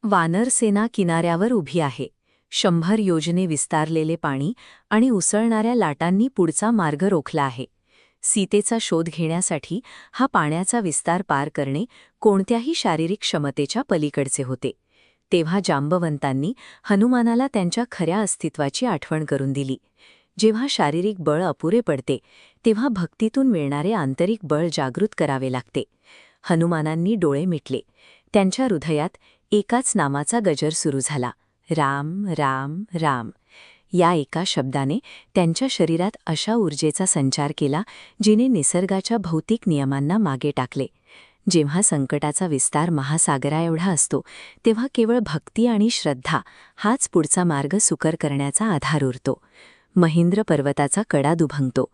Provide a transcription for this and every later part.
वानरसेना किनाऱ्यावर उभी आहे. 100 योजने विस्तारलेले पाणी आणि उसळणाऱ्या लाटांनी पुढचा मार्ग रोखला आहे. सीतेचा शोध घेण्यासाठी हा पाण्याचा विस्तार पार करणे कोणत्याही शारीरिक क्षमतेच्या पलीकडचे होते. तेव्हा जांबवंतांनी हनुमानाला त्यांच्या खऱ्या अस्तित्वाची आठवण करून दिली. जेव्हा शारीरिक बळ अपुरे पडते तेव्हा भक्तीतून मिळणारे आंतरिक बळ जागृत करावे लागते. हनुमानांनी डोळे मिटले. त्यांच्या हृदयात एकाच नामाचा गजर सुरू झाला, राम राम राम. या एका शब्दाने त्यांच्या शरीरात अशा ऊर्जेचा संचार केला जिने निसर्गाच्या भौतिक नियमांना मागे टाकले. जेव्हा संकटाचा विस्तार महासागराएवढा असतो तेव्हा केवळ भक्ती आणि श्रद्धा हाच पुढचा मार्ग सुकर करण्याचा आधार उरतो. महेंद्र पर्वताचा कडा दुभंगतो.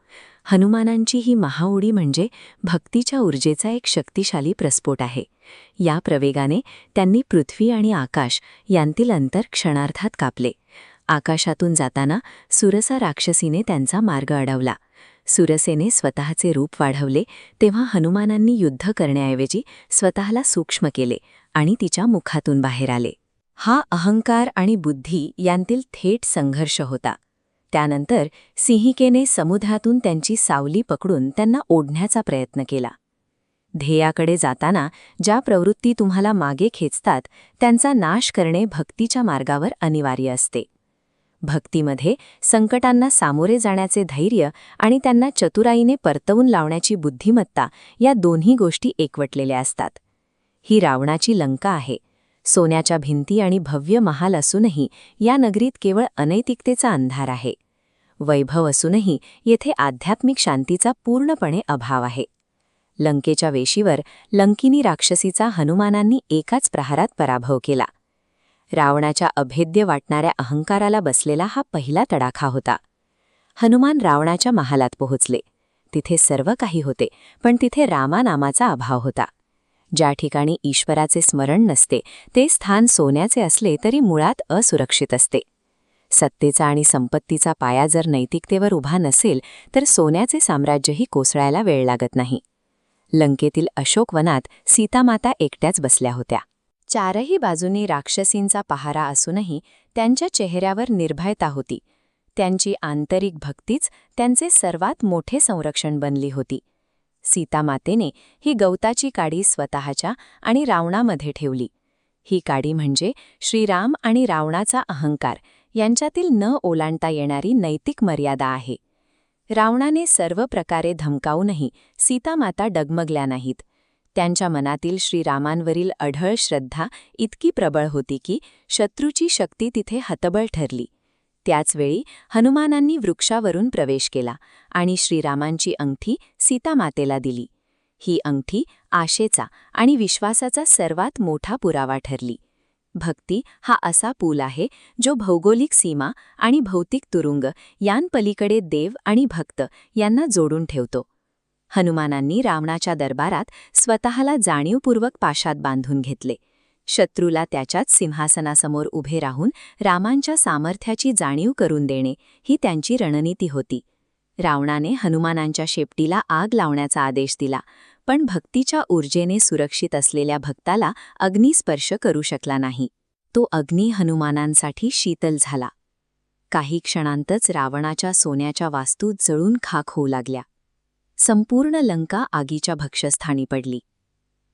हनुमानांची ही महाउडी म्हणजे भक्तीच्या ऊर्जेचा एक शक्तिशाली प्रस्फोट आहे. या प्रवेगाने त्यांनी पृथ्वी आणि आकाश यांतील अंतर क्षणार्धात कापले. आकाशातून जाताना सुरसा राक्षसीने त्यांचा मार्ग अडवला. सुरसेने स्वतःचे रूप वाढवले तेव्हा हनुमानांनी युद्ध करण्याऐवजी स्वतःला सूक्ष्म केले आणि तिच्या मुखातून बाहेर आले. हा अहंकार आणि बुद्धी यांतील थेट संघर्ष होता. त्यानंतर सिंहिकेने समुद्रातून त्यांची सावली पकडून त्यांना ओढण्याचा प्रयत्न केला. ध्येयाकडे जाताना ज्या प्रवृत्ती तुम्हाला मागे खेचतात त्यांचा नाश करणे भक्तीच्या मार्गावर अनिवार्य असते. भक्तीमध्ये संकटांना सामोरे जाण्याचे धैर्य आणि त्यांना चतुराईने परतवून लावण्याची बुद्धिमत्ता या दोन्ही गोष्टी एकवटलेल्या असतात. ही रावणाची लंका आहे. सोन्याच्या भिंती आणि भव्य महाल असूनही या नगरीत केवळ अनैतिकतेचा अंधार आहे. वैभव असूनही येथे आध्यात्मिक शांतीचा पूर्णपणे अभाव आहे. लंकेच्या वेशीवर लंकिनी राक्षसीचा हनुमानांनी एकाच प्रहारात पराभव केला. रावणाच्या अभेद्य वाटणाऱ्या अहंकाराला बसलेला हा पहिला तडाखा होता. हनुमान रावणाच्या महालात पोहोचले. तिथे सर्व काही होते, पण तिथे रामा नामाचा अभाव होता. ज्या ठिकाणी ईश्वराचे स्मरण नसते ते स्थान सोन्याचे असले तरी मुळात असुरक्षित असते. सत्तेचा आणि संपत्तीचा पाया जर नैतिकतेवर उभा नसेल तर सोन्याचे साम्राज्यही कोसळायला वेळ लागत नाही. लंकेतील अशोकवनात सीतामाता एकट्याच बसल्या होत्या. चारही बाजूंनी राक्षसींचा पहारा असूनही त्यांच्या चेहऱ्यावर निर्भयता होती. त्यांची आंतरिक भक्तीच त्यांचे सर्वात मोठे संरक्षण बनली होती. सीतामातेने ही गवताची काडी स्वतःच्या आणि रावणामध्ये ठेवली. ही काडी म्हणजे श्रीराम आणि रावणाचा अहंकार यांच्यातील न ओलांडता येणारी नैतिक मर्यादा आहे. रावणाने सर्व प्रकारे धमकावूनही सीतामाता डगमगल्या नाहीत. त्यांच्या मनातील श्रीरामांवरील अढळ श्रद्धा इतकी प्रबळ होती की शत्रूची शक्ती तिथे हतबल ठरली. त्याचवेळी हनुमानांनी वृक्षावरून प्रवेश केला आणि श्रीरामांची अंगठी सीतामातेला दिली. ही अंगठी आशेचा आणि विश्वासाचा सर्वात मोठा पुरावा ठरली. भक्ती हा असा पूल आहे जो भौगोलिक सीमा आणि भौतिक तुरुंग यांपलीकडे देव आणि भक्त यांना जोडून ठेवतो. हनुमानांनी रावणाच्या दरबारात स्वतःला जाणीवपूर्वक पाशात बांधून घेतले. शत्रूला त्याच्याच सिंहासनासमोर उभे राहून रामांच्या सामर्थ्याची जाणीव करून देणे ही त्यांची रणनीती होती. रावणाने हनुमानांच्या शेपटीला आग लावण्याचा आदेश दिला, पण भक्तीच्या ऊर्जेने सुरक्षित असलेल्या भक्ताला अग्निस्पर्श करू शकला नाही. तो अग्नी हनुमानांसाठी शीतल झाला. काही क्षणांतच रावणाच्या सोन्याच्या वास्तू जळून खाक होऊ लागल्या. संपूर्ण लंका आगीच्या भक्ष्यस्थानी पडली.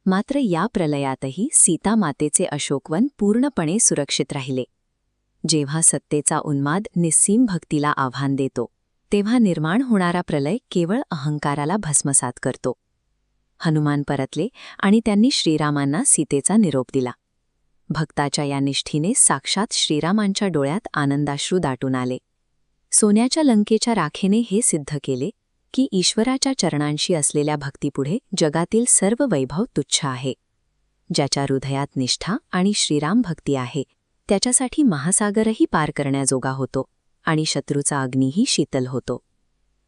मात्र या प्रलयातही सीतामातेचे अशोकवन पूर्णपणे सुरक्षित राहिले. जेव्हा सत्तेचा उन्माद निस्सीम भक्तीला आव्हान देतो तेव्हा निर्माण होणारा प्रलय केवळ अहंकाराला भस्मसात करतो. हनुमान परतले आणि त्यांनी श्रीरामांना सीतेचा निरोप दिला. भक्ताच्या या निष्ठीने साक्षात श्रीरामांच्या डोळ्यात आनंदाश्रू दाटून आले. सोन्याच्या लंकेच्या राखेने हे सिद्ध केले की ईश्वराच्या चरणांशी असलेल्या भक्तीपुढे जगातील सर्व वैभव तुच्छ आहे. ज्याच्या हृदयात निष्ठा आणि श्रीराम भक्ती आहे त्याच्यासाठी महासागरही पार करण्याजोगा होतो आणि शत्रूचा अग्नीही शीतल होतो.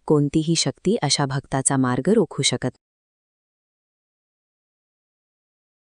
कोणतीही शक्ती अशा भक्ताचा मार्ग रोखू शकत